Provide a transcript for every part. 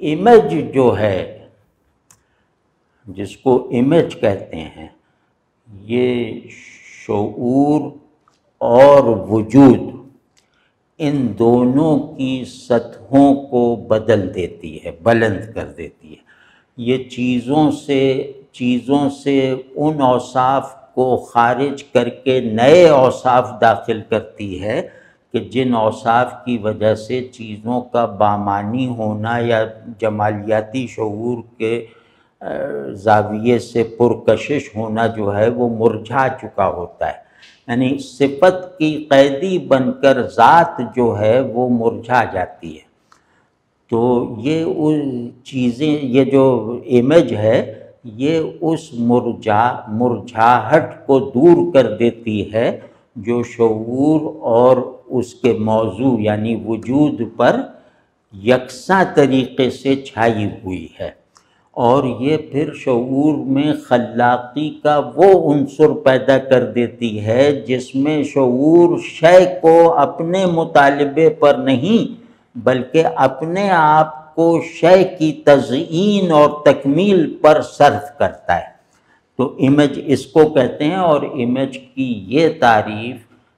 Image جو ہے، جس کو امیج کہتے ہیں، یہ شعور اور وجود ان دونوں کی سطحوں کو بدل دیتی ہے، بلند کر دیتی ہے۔ یہ چیزوں سے ان اوصاف کو خارج کر کے نئے اوصاف داخل کرتی ہے کہ جن اوصاف کی وجہ سے چیزوں کا بامانی ہونا یا جمالیاتی شعور کے زاویے سے پرکشش ہونا جو ہے وہ مرجھا چکا ہوتا ہے، یعنی صفت کی قیدی بن کر ذات جو ہے وہ مرجھا جاتی ہے۔ تو یہ چیزیں، یہ جو امیج ہے یہ اس مرجھاہٹ کو دور کر دیتی ہے جو شعور اور اس کے موضوع یعنی وجود پر یکساں طریقے سے چھائی ہوئی ہے، اور یہ پھر شعور میں خلاقی کا وہ عنصر پیدا کر دیتی ہے جس میں شعور شے کو اپنے مطالبے پر نہیں بلکہ اپنے آپ کو شے کی تزئین اور تکمیل پر صرف کرتا ہے۔ تو امیج اس کو کہتے ہیں، اور امیج کی یہ تعریف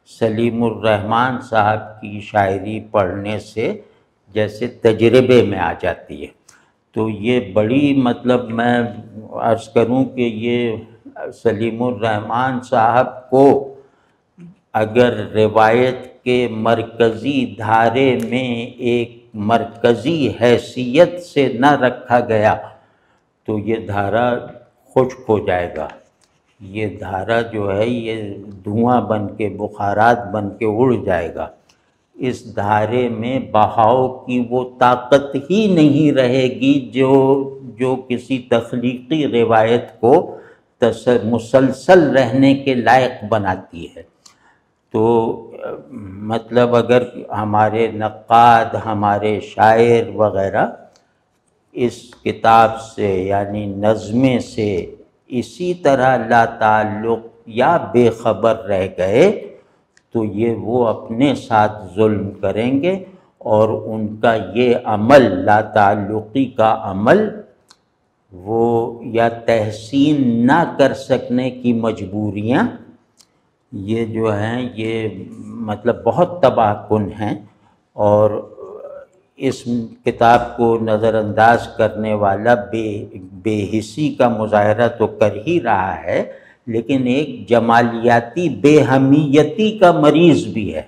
سلیم الرحمن صاحب کی شاعری پڑھنے سے جیسے تجربے میں آ جاتی ہے۔ تو یہ بڑی مطلب میں عرض کروں کہ یہ سلیم الرحمن صاحب کو اگر روایت کے مرکزی دھارے میں ایک مرکزی حیثیت سے نہ رکھا گیا تو یہ دھارا خشک ہو جائے گا۔ یہ دھارا جو ہے یہ دھواں بن کے، بخارات بن کے اڑ جائے گا۔ اس دھارے میں بہاؤ کی وہ طاقت ہی نہیں رہے گی جو کسی تخلیقی روایت کو مسلسل رہنے کے لائق بناتی ہے۔ تو مطلب اگر ہمارے نقاد، ہمارے شاعر وغیرہ اس کتاب سے یعنی نظمیں سے اسی طرح لا تعلق یا بے خبر رہ گئے تو یہ وہ اپنے ساتھ ظلم کریں گے، اور ان کا یہ عمل، لا تعلقی کا عمل، وہ یا تحسین نہ کر سکنے کی مجبوریاں، یہ جو ہیں یہ مطلب بہت تباہ کن ہیں، اور اس کتاب کو نظر انداز کرنے والا بے حسی کا مظاہرہ تو کر ہی رہا ہے، لیکن ایک جمالیاتی بے ہمیتی کا مریض بھی ہے۔